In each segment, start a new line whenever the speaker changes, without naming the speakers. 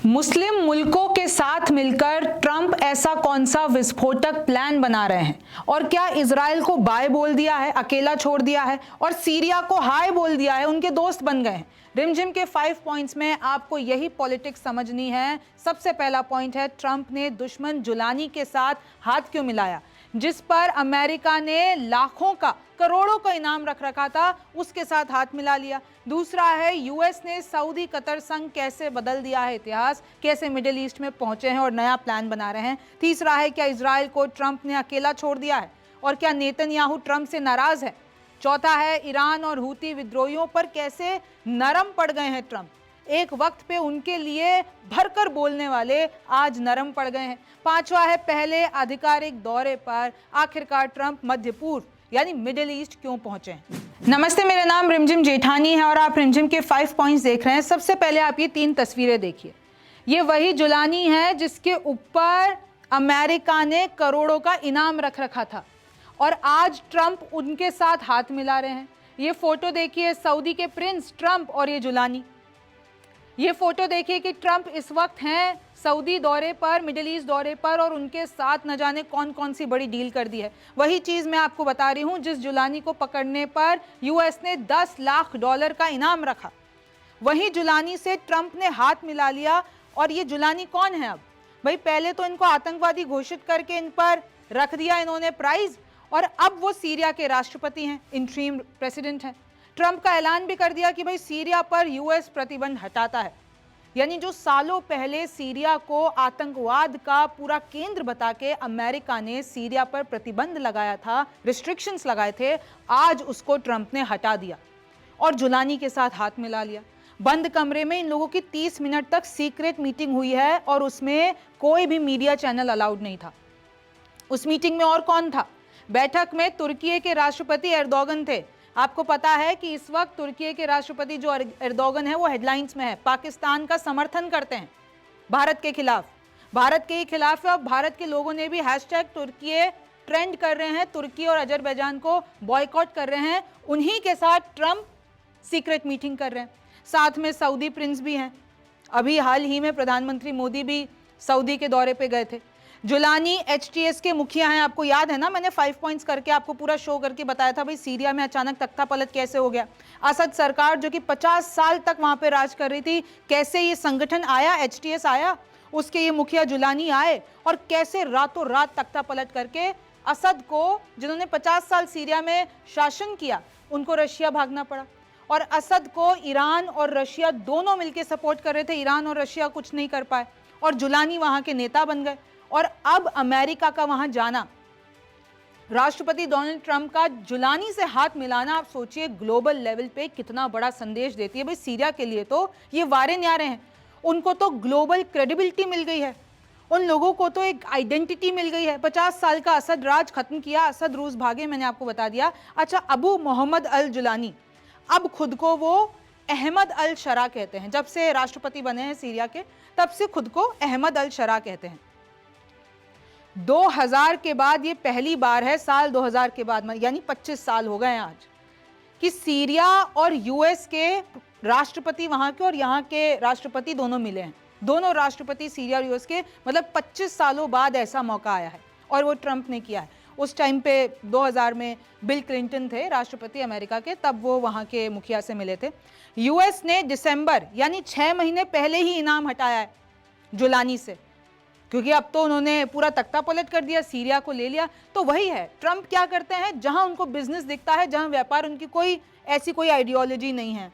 मुस्लिम मुल्कों के साथ मिलकर ट्रंप ऐसा कौन सा विस्फोटक प्लान बना रहे हैं? और क्या इजराइल को बाय बोल दिया है, अकेला छोड़ दिया है और सीरिया को हाय बोल दिया है, उनके दोस्त बन गए हैं? रिमझिम के 5 पॉइंट्स में आपको यही पॉलिटिक्स समझनी है। सबसे पहला पॉइंट है, ट्रंप ने दुश्मन जुलानी के साथ हाथ क्यों मिलाया? जिस पर अमेरिका ने लाखों का, करोड़ों का इनाम रख रखा था, उसके साथ हाथ मिला लिया। दूसरा है, यूएस ने सऊदी कतर संग कैसे बदल दिया है इतिहास, कैसे मिडिल ईस्ट में पहुंचे हैं और नया प्लान बना रहे हैं। तीसरा है, क्या इजराइल को ट्रंप ने अकेला छोड़ दिया है और क्या नेतन्याहू ट्रंप से नाराज है। चौथा है, ईरान और हूती विद्रोहियों पर कैसे नरम पड़ गए हैं ट्रंप। एक वक्त पे उनके लिए भरकर बोलने वाले आज नरम पड़ गए हैं। पांचवा है, पहले आधिकारिक दौरे पर आखिरकार ट्रंप मध्य पूर्व यानी मिडिल ईस्ट क्यों पहुंचे हैं। नमस्ते, मेरा नाम रिमझिम जेठानी है और आप रिमझिम के 5 पॉइंट्स देख रहे हैं। सबसे पहले आप ये 3 तस्वीरें देखिए। ये वही जुलानी है जिसके ऊपर अमेरिका ने करोड़ों का इनाम रख रखा था और आज ट्रंप उनके साथ हाथ मिला रहे हैं। ये फोटो देखिए, सऊदी के प्रिंस ट्रंप और ये जुलानी। ये फोटो देखिए कि ट्रंप इस वक्त हैं सऊदी दौरे पर, मिडिल ईस्ट दौरे पर, और उनके साथ न जाने कौन कौन सी बड़ी डील कर दी है। वही चीज़ मैं आपको बता रही हूँ जिस जुलानी को पकड़ने पर यूएस ने $10 लाख का इनाम रखा। वही जुलानी से ट्रंप ने हाथ मिला लिया। और ये जुलानी कौन है? अब भाई, पहले तो इनको आतंकवादी घोषित करके इन पर रख दिया इन्होंने प्राइज, और अब वो सीरिया के राष्ट्रपति हैं, इंटरिम प्रेसिडेंट हैं। ट्रंप का ऐलान भी कर दिया कि भाई सीरिया पर यूएस प्रतिबंध हटाता है। यानी जो सालों पहले सीरिया को आतंकवाद का पूरा केंद्र बता के अमेरिका ने सीरिया पर प्रतिबंध लगाया था, रिस्ट्रिक्शंस लगाए थे, आज उसको ट्रंप ने हटा दिया और जुलानी के साथ हाथ मिला लिया। बंद कमरे में इन लोगों की 30 मिनट तक सीक्रेट मीटिंग हुई है और उसमें कोई भी मीडिया चैनल अलाउड नहीं था। उस मीटिंग में और कौन था? बैठक में तुर्की के राष्ट्रपति एर्दोगन थे। आपको पता है कि इस वक्त तुर्की के राष्ट्रपति जो एर्दोगन है वो हेडलाइंस में है, पाकिस्तान का समर्थन करते हैं भारत के खिलाफ, भारत के ही खिलाफ है। और भारत के लोगों ने भी #तुर्की ट्रेंड कर रहे हैं, तुर्की और अजरबैजान को बॉयकॉट कर रहे हैं। उन्हीं के साथ ट्रंप सीक्रेट मीटिंग कर रहे हैं। साथ में सऊदी प्रिंस भी हैं। अभी हाल ही में प्रधानमंत्री मोदी भी सऊदी के दौरे पे गए थे। जुलानी HTS के मुखिया हैं। आपको याद है ना, मैंने 5 पॉइंट्स करके आपको पूरा शो करके बताया था भाई सीरिया में अचानक तख्ता पलट कैसे हो गया। असद सरकार जो कि 50 साल तक वहां पे राज कर रही थी, कैसे ये संगठन आया, HTS आया, उसके ये मुखिया जुलानी आए और कैसे रातों रात तख्ता पलट करके असद को, जिन्होंने 50 साल सीरिया में शासन किया, उनको रशिया भागना पड़ा। और असद को ईरान और रशिया दोनों मिलकर सपोर्ट कर रहे थे, ईरान और रशिया कुछ नहीं कर पाए और जुलानी वहां के नेता बन गए। और अब अमेरिका का वहां जाना, राष्ट्रपति डोनाल्ड ट्रंप का जुलानी से हाथ मिलाना, आप सोचिए ग्लोबल लेवल पे कितना बड़ा संदेश देती है। भाई सीरिया के लिए तो ये वारे न्यारे हैं, उनको तो ग्लोबल क्रेडिबिलिटी मिल गई है, उन लोगों को तो एक आइडेंटिटी मिल गई है। 50 साल का असद राज खत्म किया, असद रूस भागे, मैंने आपको बता दिया। अच्छा, अबू मोहम्मद अल जुलानी अब खुद को वो अहमद अल शरा कहते हैं। जब से राष्ट्रपति बने हैं सीरिया के, तब से खुद को अहमद अल शरा कहते हैं। 2000 के बाद ये पहली बार है, साल 2000 के बाद, यानी 25 साल हो गए हैं आज, कि सीरिया और यूएस के राष्ट्रपति, वहां के और यहाँ के राष्ट्रपति दोनों मिले हैं। दोनों राष्ट्रपति सीरिया और यूएस के, मतलब 25 सालों बाद ऐसा मौका आया है और वो ट्रंप ने किया है। उस टाइम पे 2000 में बिल क्लिंटन थे राष्ट्रपति अमेरिका के, तब वो वहां के मुखिया से मिले थे। यूएस ने दिसंबर यानी 6 महीने पहले ही इनाम हटाया है जुलानी से, क्योंकि अब तो उन्होंने पूरा तख्ता पलट कर दिया, सीरिया को ले लिया। तो वही है, ट्रंप क्या करते हैं, जहां उनको बिजनेस दिखता है, जहां व्यापार, उनकी कोई ऐसी कोई आइडियोलॉजी नहीं है,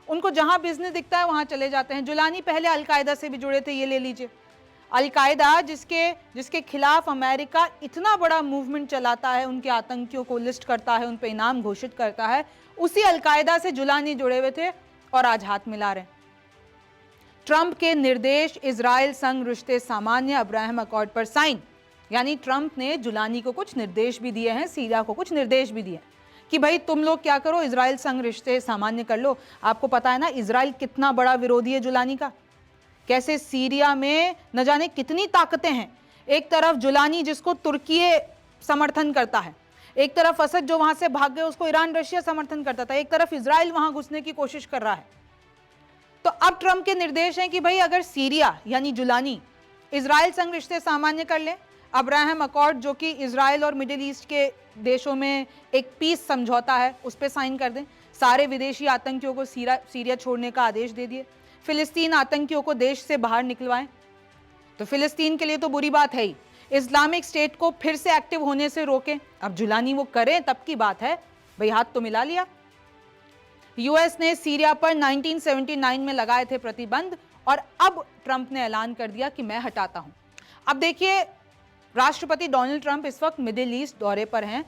उनको जहां बिजनेस दिखता है वहां चले जाते हैं। जुलानी पहले अलकायदा से भी जुड़े थे, ये ले लीजिए। अलकायदा जिसके खिलाफ अमेरिका इतना बड़ा मूवमेंट चलाता है, उनके आतंकियों को लिस्ट करता है, उन पर इनाम घोषित करता है, उसी अलकायदा से जुलानी जुड़े हुए थे और आज हाथ मिला रहे हैं। ट्रंप के निर्देश, इजराइल संग रिश्ते सामान्य, अब्राहम अकॉर्ड पर साइन। यानी ट्रंप ने जुलानी को कुछ निर्देश भी दिए हैं, सीरिया को कुछ निर्देश भी दिए कि भाई तुम लोग क्या करो, इजराइल संग रिश्ते सामान्य कर लो। आपको पता है ना इजराइल कितना बड़ा विरोधी है जुलानी का, कैसे सीरिया में न जाने कितनी ताकतें हैं। एक तरफ जुलानी जिसको तुर्की समर्थन करता है, एक तरफ असद जो वहां से भाग गए उसको ईरान रशिया समर्थन करता था, एक तरफ इजराइल वहां घुसने की कोशिश कर रहा है। तो अब ट्रंप के निर्देश हैं कि भाई अगर सीरिया यानी जुलानी इजराइल संग रिश्ते सामान्य कर ले, अब्राहम अकॉर्ड जो कि इजराइल और मिडिल ईस्ट के देशों में एक पीस समझौता है उस पर साइन कर दें, सारे विदेशी आतंकियों को सीरिया छोड़ने का आदेश दे दिए, फिलिस्तीन आतंकियों को देश से बाहर निकलवाएं, तो फिलिस्तीन के लिए तो बुरी बात है ही, इस्लामिक स्टेट को फिर से एक्टिव होने से रोकें। अब जुलानी वो करें तब की बात है, भाई हाथ तो मिला लिया। यूएस ने सीरिया पर 1979 में लगाए थे प्रतिबंध और अब ट्रंप ने ऐलान कर दिया कि मैं हटाता हूं। अब देखिए, राष्ट्रपति डोनाल्ड ट्रंप इस वक्त मिडिल ईस्ट दौरे पर हैं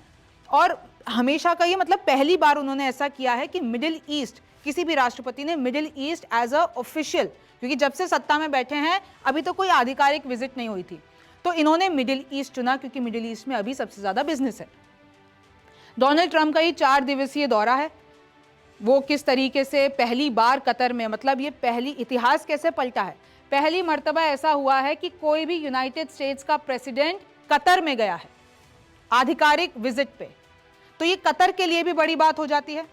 और हमेशा का ये मतलब पहली बार उन्होंने ऐसा किया है कि मिडिल ईस्ट, किसी भी राष्ट्रपति ने Middle East as a official, क्योंकि जब से सत्ता में बैठे हैं अभी तो कोई आधिकारिक विजिट नहीं हुई थी, तो इन्होंने मिडिल ईस्ट चुना क्योंकि मिडिल ईस्ट में अभी सबसे ज्यादा बिजनेस है। डोनाल्ड ट्रंप का ये 4 दिवसीय दौरा है। वो किस तरीके से पहली बार कतर में, मतलब ये पहली, इतिहास कैसे पलटा है, पहली मर्तबा ऐसा हुआ है कि कोई भी यूनाइटेड स्टेट्स का प्रेसिडेंट कतर में गया है आधिकारिक विजिट पे, तो ये कतर के लिए भी बड़ी बात हो जाती है।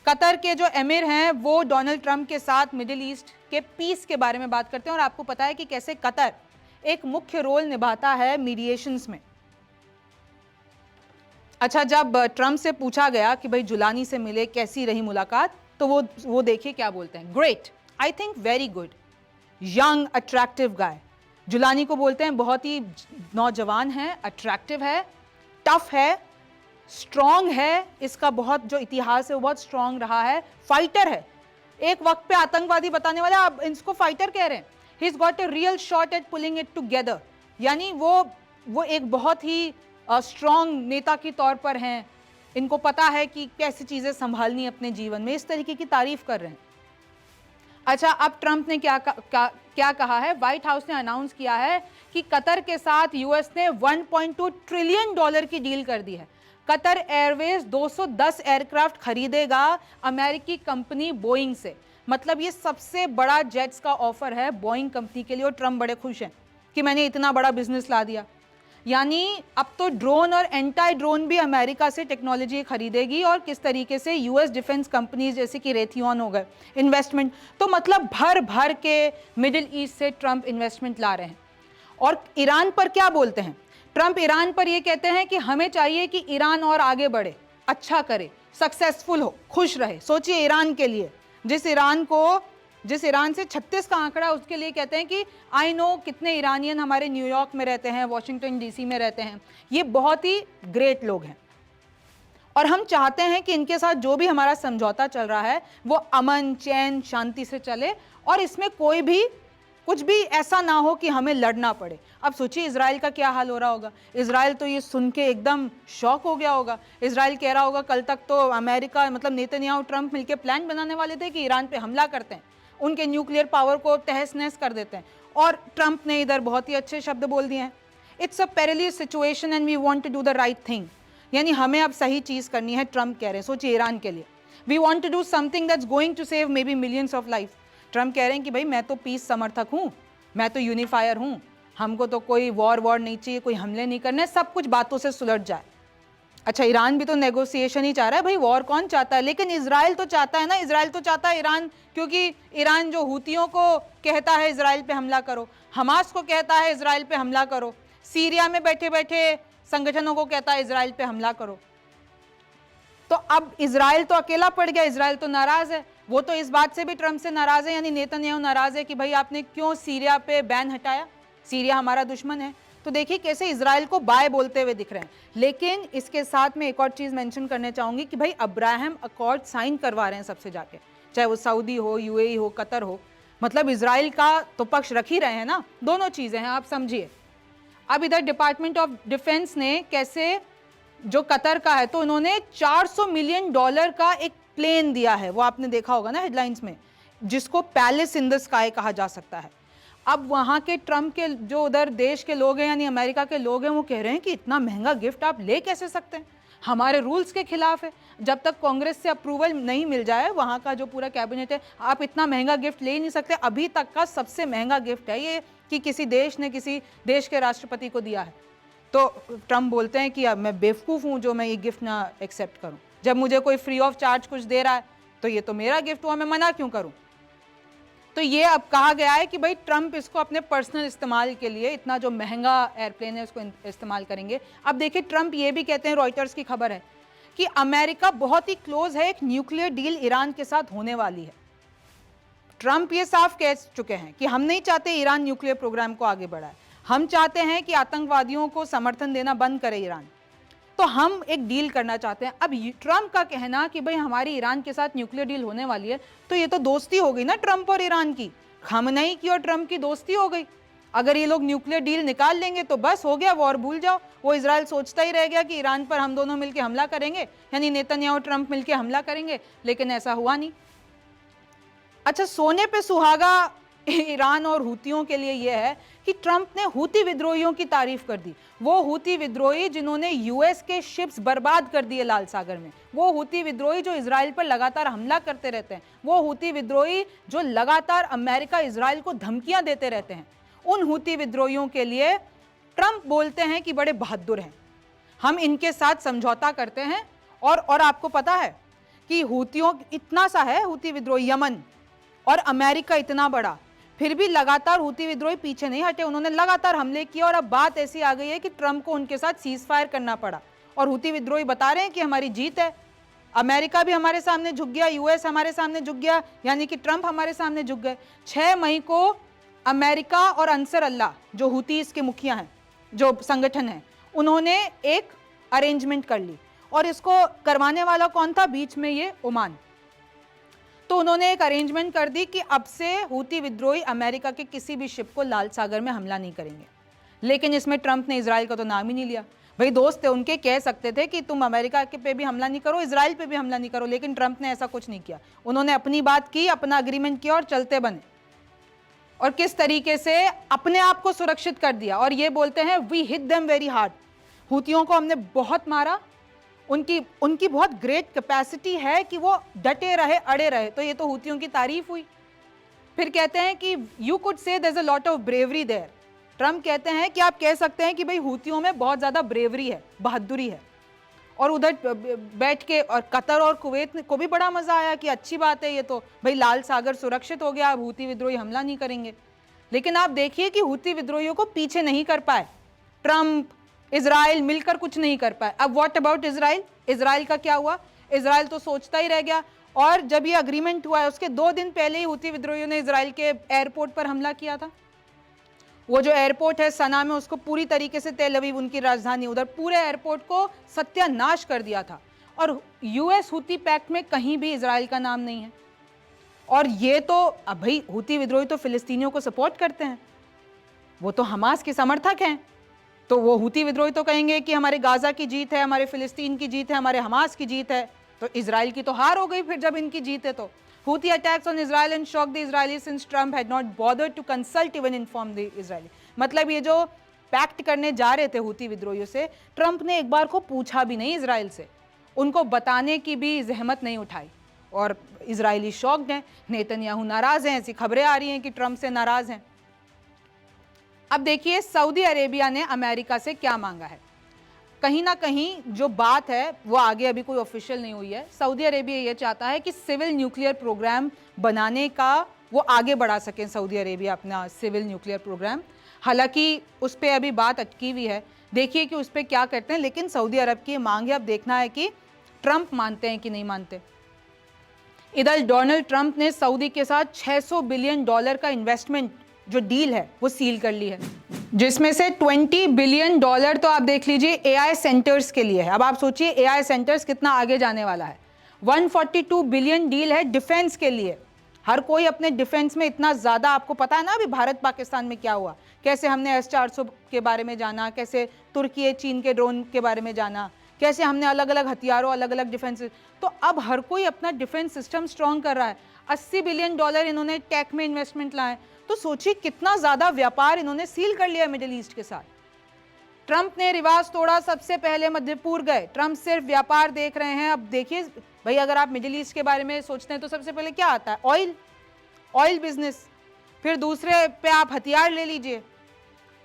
कतर के जो एमिर हैं वो डोनाल्ड ट्रंप के साथ मिडिल ईस्ट के पीस के बारे में बात करते हैं और आपको पता है कि कैसे कतर एक मुख्य रोल निभाता है मीडिएशंस में। अच्छा, जब ट्रंप से पूछा गया कि भाई जुलानी से मिले, कैसी रही मुलाकात, तो वो देखिए क्या बोलते हैं, great, I think very good, young attractive guy. Jolani को बोलते हैं बहुत ही नौजवान है, अट्रैक्टिव है, टफ है, स्ट्रॉन्ग है, इसका बहुत जो इतिहास है वो बहुत स्ट्रॉन्ग रहा है, फाइटर है, एक वक्त पे आतंकवादी बताने वाले आप इसको फाइटर कह रहे हैं। He is got a real shot at pulling it together, यानी वो एक बहुत ही स्ट्रॉन्ग नेता के तौर पर हैं, इनको पता है कि कैसी चीजें संभालनी अपने जीवन में, इस तरीके की तारीफ कर रहे हैं। अच्छा, अब ट्रंप ने क्या कहा है, व्हाइट हाउस ने अनाउंस किया है कि कतर के साथ यूएस ने 1.2 ट्रिलियन डॉलर की डील कर दी है। कतर एयरवेज 210 एयरक्राफ्ट खरीदेगा अमेरिकी कंपनी बोइंग से, मतलब ये सबसे बड़ा जेट्स का ऑफर है बोइंग कंपनी के लिए और ट्रंप बड़े खुश हैं कि मैंने इतना बड़ा बिजनेस ला दिया। यानी अब तो ड्रोन और एंटी ड्रोन भी अमेरिका से टेक्नोलॉजी खरीदेगी और किस तरीके से यूएस डिफेंस कंपनीज जैसे कि रेथियन हो गए इन्वेस्टमेंट, तो मतलब भर भर के मिडिल ईस्ट से ट्रंप इन्वेस्टमेंट ला रहे हैं। और ईरान पर क्या बोलते हैं ट्रंप, ईरान पर ये कहते हैं कि हमें चाहिए कि ईरान और आगे बढ़े, अच्छा करे, सक्सेसफुल हो, खुश रहे। सोचिए ईरान के लिए, जिस ईरान से 36 का आंकड़ा, उसके लिए कहते हैं कि आई नो कितने ईरानियन हमारे न्यूयॉर्क में रहते हैं, वॉशिंगटन डीसी में रहते हैं, ये बहुत ही ग्रेट लोग हैं और हम चाहते हैं कि इनके साथ जो भी हमारा समझौता चल रहा है वो अमन, चैन, शांति से चले और इसमें कोई भी कुछ भी ऐसा ना हो कि हमें लड़ना पड़े। अब सोचिए इजराइल का क्या हाल हो रहा होगा, इजराइल तो ये सुन के एकदम शॉक हो गया होगा। इजराइल कह रहा होगा कल तक तो अमेरिका, मतलब नेतन्याहू ट्रंप मिलकर प्लान बनाने वाले थे कि ईरान पे हमला करते हैं, उनके न्यूक्लियर पावर को तहस नहस कर देते हैं, और ट्रंप ने इधर बहुत ही अच्छे शब्द बोल दिए हैं, it's a perilous situation and we want to do the right thing, यानी हमें अब सही चीज करनी है, ट्रंप कह रहे हैं। सोचिए ईरान के लिए, we want to do something that's going to save maybe millions of life. Trump कह रहे हैं कि भाई मैं तो पीस समर्थक हूँ, मैं तो यूनिफायर हूँ, हमको तो कोई वॉर नहीं चाहिए, कोई हमले नहीं करने, सब कुछ बातों से सुलझ जाए। अच्छा, ईरान भी तो नेगोशिएशन ही चाह रहा है, भाई वॉर कौन चाहता है, लेकिन इजराइल तो चाहता है ना, इजराइल तो चाहता है ईरान, क्योंकि ईरान जो हूतियों को कहता है इजराइल पे हमला करो, हमास को कहता है इजराइल पे हमला करो, सीरिया में बैठे बैठे संगठनों को कहता है इजराइल पे हमला करो। तो अब इजराइल तो अकेला पड़ गया, इजराइल तो नाराज है, वो तो इस बात से भी ट्रंप से नाराज है, यानी नेतन्याहू नाराज है कि भाई आपने क्यों सीरिया पे बैन हटाया, सीरिया हमारा दुश्मन है। तो देखिए कैसे इजराइल को बाय बोलते हुए दिख रहे हैं। लेकिन इसके साथ में एक और चीज मेंशन करना चाहूंगी कि भाई अब्राहम अकॉर्ड साइन करवा रहे हैं सबसे जाके, चाहे वो सऊदी हो, यूएई हो, कतर हो, मतलब इजराइल का तो पक्ष रख ही रहे हैं ना, दोनों चीजें हैं, आप समझिए। अब इधर डिपार्टमेंट ऑफ डिफेंस ने कैसे, जो कतर का है, तो उन्होंने $400 मिलियन का एक प्लेन दिया है, वो आपने देखा होगा ना हेडलाइंस में, जिसको पैलेस इन द स्काई कहा जा सकता है। अब वहां के ट्रंप के जो उधर देश के लोग हैं, यानी अमेरिका के लोग हैं, वो कह रहे हैं कि इतना महंगा गिफ्ट आप ले कैसे सकते हैं, हमारे रूल्स के खिलाफ है, जब तक कांग्रेस से अप्रूवल नहीं मिल जाए, वहां का जो पूरा कैबिनेट है, आप इतना महंगा गिफ्ट ले ही नहीं सकते। अभी तक का सबसे महंगा गिफ्ट है ये कि किसी देश ने किसी देश के राष्ट्रपति को दिया है। तो ट्रंप बोलते हैं कि अब मैं बेवकूफ़ हूँ जो मैं ये गिफ्ट ना एक्सेप्ट करूँ, जब मुझे कोई फ्री ऑफ चार्ज कुछ दे रहा है तो ये तो मेरा गिफ्ट हुआ, मैं मना क्यों करूँ। तो ये अब कहा गया है कि भाई ट्रंप इसको अपने पर्सनल इस्तेमाल के लिए, इतना जो महंगा एयरप्लेन है उसको इस्तेमाल करेंगे। अब देखिए ट्रंप ये भी कहते हैं, रॉयटर्स की खबर है कि अमेरिका बहुत ही क्लोज है, एक न्यूक्लियर डील ईरान के साथ होने वाली है। ट्रंप ये साफ कह चुके हैं कि हम नहीं चाहते ईरान न्यूक्लियर प्रोग्राम को आगे बढ़ाए, हम चाहते हैं कि आतंकवादियों को समर्थन देना बंद करे ईरान, तो हम एक डील करना चाहते हैं। अब ट्रंप का कहना कि भाई हमारी ईरान के साथ न्यूक्लियर डील होने वाली है, तो ये तो दोस्ती हो गई ना ट्रंप और ईरान की, खamenei की और ट्रंप की दोस्ती हो गई। अगर ये लोग न्यूक्लियर डील निकाल लेंगे तो बस हो गया, वॉर भूल जाओ। वो इजराइल सोचता ही रह गया कि ईरान पर हम दोनों मिलकर हमला करेंगे, यानी नेतन्याहू और ट्रंप मिलकर हमला करेंगे, लेकिन ऐसा हुआ नहीं। अच्छा, सोने पे सुहागा ईरान और हूतियों के लिए यह है कि ट्रंप ने हूती विद्रोहियों की तारीफ कर दी। वो हूती विद्रोही जिन्होंने यूएस के शिप्स बर्बाद कर दिए लाल सागर में, वो हूती विद्रोही जो इजराइल पर लगातार हमला करते रहते हैं, वो हूती विद्रोही जो लगातार अमेरिका इजराइल को धमकियां देते रहते हैं, उन हूती विद्रोहियों के लिए ट्रंप बोलते हैं कि बड़े बहादुर हैं, हम इनके साथ समझौता करते हैं। और आपको पता है कि हूतियों इतना सा है हूती विद्रोही यमन, और अमेरिका इतना बड़ा, फिर भी लगातार हूती विद्रोही पीछे नहीं हटे, उन्होंने लगातार हमले किए। और अब बात ऐसी आ गई है कि ट्रंप को उनके साथ सीज फायर करना पड़ा, और हूती विद्रोही बता रहे हैं कि हमारी जीत है, अमेरिका भी हमारे सामने झुक गया, यूएस हमारे सामने झुक गया, यानी कि ट्रंप हमारे सामने झुक गए। 6 मई को अमेरिका और अंसर अल्लाह जो हूतीस के मुखिया हैं, जो संगठन है, उन्होंने एक अरेंजमेंट कर ली, और इसको करवाने वाला कौन था? बीच में ये ओमान। तो उन्होंने एक अरेंजमेंट कर दी कि अब से हूती विद्रोही अमेरिका के किसी भी शिप को लाल सागर में हमला नहीं करेंगे। लेकिन इसमें ट्रंप ने इजराइल का तो नाम ही नहीं लिया। भाई दोस्त थे उनके, कह सकते थे कि तुम अमेरिका के पे भी हमला नहीं करो, इजराइल पे भी हमला नहीं करो, लेकिन ट्रंप ने ऐसा कुछ नहीं किया। उन्होंने अपनी बात की, अपना अग्रीमेंट किया और चलते बने, और किस तरीके से अपने आप को सुरक्षित कर दिया। और ये बोलते हैं we hit them very hard, हूतियों को हमने बहुत मारा, उनकी बहुत ग्रेट कैपेसिटी है कि वो डटे रहे, अड़े रहे। तो ये तो हूतियों की तारीफ हुई। फिर कहते हैं कि you could say there is a lot of bravery there. Trump कहते हैं कि आप कह सकते हैं कि भाई हूतियों में बहुत ज्यादा ब्रेवरी है, बहादुरी है। और उधर बैठ के और कतर और कुवैत को भी बड़ा मजा आया कि अच्छी बात है, ये तो भाई लाल सागर सुरक्षित हो गया, अब हूती विद्रोही हमला नहीं करेंगे। लेकिन आप देखिए कि हूती विद्रोहियों को पीछे नहीं कर पाए ट्रंप, इजराइल मिलकर कुछ नहीं कर पाए। अब व्हाट अबाउट इजराइल? इजराइल का क्या हुआ? इजराइल तो सोचता ही रह गया। और जब ये अग्रीमेंट हुआ है उसके 2 दिन पहले ही हूती विद्रोहियों ने इजराइल के एयरपोर्ट पर हमला किया था। वो जो एयरपोर्ट है सना में, उसको पूरी तरीके से, तेल अवीव उनकी राजधानी, उधर पूरे एयरपोर्ट को सत्यानाश कर दिया था। और यूएस हूती पैक्ट में कहीं भी इजराइल का नाम नहीं है। और ये तो अब भाई हूती विद्रोही तो फिलिस्तीनियों को सपोर्ट करते हैं, वो तो हमास के समर्थक हैं, तो वो हूती विद्रोही तो कहेंगे कि हमारे गाजा की जीत है, हमारे फिलिस्तीन की जीत है, हमारे हमास की जीत है। तो इजराइल की तो हार हो गई फिर जब इनकी जीत है। तो Houthi attacks on Israel and shocked the Israelis since Trump had not bothered to consult even inform the Israeli। मतलब ये जो पैक्ट करने जा रहे थे हूती विद्रोहियों से, ट्रंप ने एक बार को पूछा भी नहीं इजराइल से, उनको बताने की भी जहमत नहीं उठाई। और इजरायली शॉक्ड हैं, नेतन्याहू नाराज हैं, ऐसी खबरें आ रही हैं कि ट्रंप से नाराज हैं। अब देखिए सऊदी अरेबिया ने अमेरिका से क्या मांगा है। कहीं ना कहीं जो बात है वो आगे अभी कोई ऑफिशियल नहीं हुई है। सऊदी अरेबिया ये चाहता है कि सिविल न्यूक्लियर प्रोग्राम बनाने का वो आगे बढ़ा सकें, सऊदी अरेबिया अपना सिविल न्यूक्लियर प्रोग्राम। हालांकि उस पर अभी बात अटकी हुई है, देखिए कि उस पर क्या करते हैं। लेकिन सऊदी अरब की मांग है, अब देखना है कि ट्रंप मानते हैं कि नहीं मानते। इधर डोनाल्ड ट्रंप ने सऊदी के साथ $600 बिलियन का इन्वेस्टमेंट जो डील है वो सील कर ली है, जिसमें से $20 बिलियन तो आप देख लीजिए एआई सेंटर्स के लिए है। अब आप सोचिए एआई सेंटर्स कितना आगे जाने वाला है। 142 बिलियन डील है डिफेंस के लिए। हर कोई अपने डिफेंस में इतना ज़्यादा, आपको पता है ना अभी भारत पाकिस्तान में क्या हुआ, कैसे हमने S-400 के बारे में जाना, कैसे तुर्की चीन के ड्रोन के बारे में जाना, कैसे हमने अलग अलग हथियारों, अलग अलग डिफेंस। तो अब हर कोई अपना डिफेंस सिस्टम स्ट्रॉन्ग कर रहा है। $80 बिलियन इन्होंने टेक में इन्वेस्टमेंट लाए। तो सोचिए कितना ज़्यादा व्यापार इन्होंने सील कर लिया मिडिल ईस्ट के साथ। ट्रंप ने रिवाज तोड़ा, सबसे पहले मध्यपूर्व गए। ट्रंप सिर्फ व्यापार देख रहे हैं। अब देखिए भाई, अगर आप मिडिल ईस्ट के बारे में सोचते हैं तो सबसे पहले क्या आता है? Oil business. फिर दूसरे पे आप हथियार ले लीजिए।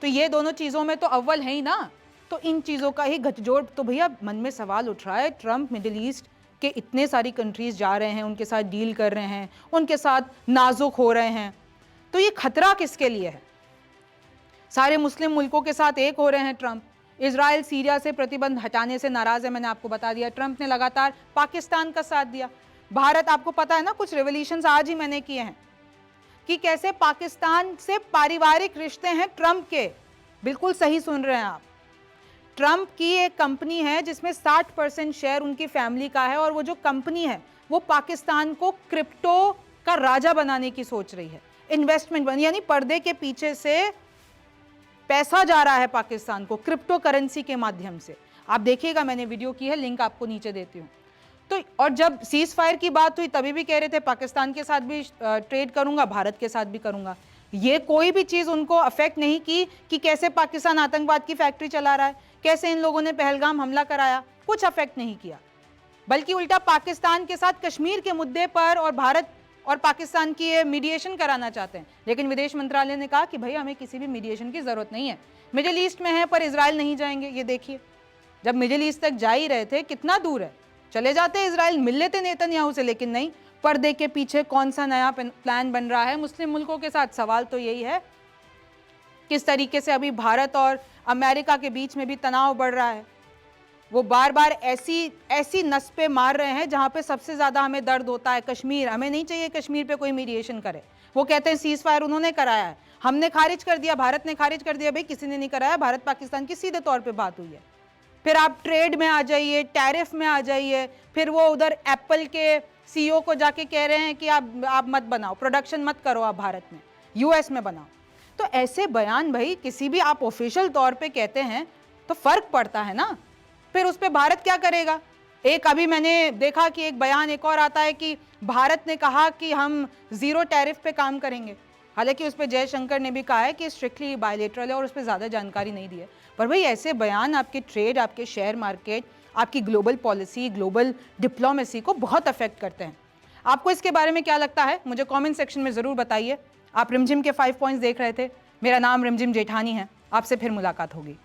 तो ये दोनों चीज़ों में तो अव्वल है ही ना। तो इन चीज़ों का ही गठजोड़। तो भैया मन में सवाल उठ रहा है, ट्रंप मिडिल ईस्ट के इतने सारी कंट्रीज जा रहे हैं, उनके साथ डील कर रहे हैं, उनके साथ नाजुक हो रहे हैं, तो ये खतरा किसके लिए है? सारे मुस्लिम मुल्कों के साथ एक हो रहे हैं ट्रंप। इजराइल सीरिया से प्रतिबंध हटाने से नाराज है, मैंने आपको बता दिया। ट्रंप ने लगातार पाकिस्तान का साथ दिया। भारत, आपको पता है ना, कुछ रेवोल्यूशंस आज ही मैंने किए हैं कि कैसे पाकिस्तान से पारिवारिक रिश्ते हैं ट्रंप के। बिल्कुल सही सुन रहे हैं आप। ट्रंप की एक कंपनी है जिसमें 60% शेयर उनकी फैमिली का है, और वो जो कंपनी है वो पाकिस्तान को क्रिप्टो का राजा बनाने की सोच रही है। इन्वेस्टमेंट यानी पर्दे के पीछे से पैसा जा रहा है पाकिस्तान को क्रिप्टो करेंसी के माध्यम से। आप देखिएगा, मैंने वीडियो की है, लिंक आपको नीचे देती हूँ। तो और जब सीज फायर की बात हुई तभी भी कह रहे थे पाकिस्तान के साथ भी ट्रेड करूंगा, भारत के साथ भी करूंगा। ये कोई भी चीज उनको अफेक्ट नहीं की कि कैसे पाकिस्तान आतंकवाद की फैक्ट्री चला रहा है, कैसे इन लोगों ने पहलगाम हमला कराया, कुछ अफेक्ट नहीं किया। बल्कि उल्टा पाकिस्तान के साथ कश्मीर के मुद्दे पर और भारत और पाकिस्तान की ये मीडिएशन कराना चाहते हैं। लेकिन विदेश मंत्रालय ने कहा कि भाई हमें किसी भी मीडिएशन की जरूरत नहीं है, मिडिल ईस्ट में है पर इजराइल नहीं जाएंगे। ये देखिए, जब मिडिल ईस्ट तक जा ही रहे थे, कितना दूर है, चले जाते इजराइल, मिल लेते नेतन्याहू से। लेकिन नहीं, पर्दे के पीछे कौन सा नया प्लान बन रहा है मुस्लिम मुल्कों के साथ? सवाल तो यही है, किस तरीके से अभी भारत और अमेरिका के बीच में भी तनाव बढ़ रहा है। वो बार बार ऐसी नस पे मार रहे हैं जहां पे सबसे ज्यादा हमें दर्द होता है। कश्मीर, हमें नहीं चाहिए कश्मीर पे कोई मीडिएशन करे। वो कहते हैं सीज फायर उन्होंने कराया है, हमने खारिज कर दिया, भारत ने खारिज कर दिया। भाई किसी ने नहीं कराया, भारत पाकिस्तान की सीधे तौर पे बात हुई है। फिर आप ट्रेड में आ जाइए, टैरिफ में आ जाइए, फिर वो उधर एप्पल के सीईओ को जाके कह रहे हैं कि आप मत बनाओ, प्रोडक्शन मत करो आप भारत में, यूएस में बनाओ। तो ऐसे बयान भाई किसी भी आप ऑफिशियल तौर पे कहते हैं तो फर्क पड़ता है ना। फिर उस पे भारत क्या करेगा? एक अभी मैंने देखा कि एक बयान एक और आता है कि भारत ने कहा कि हम जीरो टैरिफ पे काम करेंगे। हालांकि उस पे जयशंकर ने भी कहा है कि स्ट्रिक्टली बायलेटरल है और उस पर ज़्यादा जानकारी नहीं दी है। पर भाई ऐसे बयान आपके ट्रेड, आपके शेयर मार्केट, आपकी ग्लोबल पॉलिसी, ग्लोबल डिप्लोमेसी को बहुत अफेक्ट करते हैं। आपको इसके बारे में क्या लगता है मुझे कमेंट सेक्शन में ज़रूर बताइए। आप रिमझिम के 5 पॉइंट्स देख रहे थे। मेरा नाम रिमझिम जेठानी है। आपसे फिर मुलाकात होगी।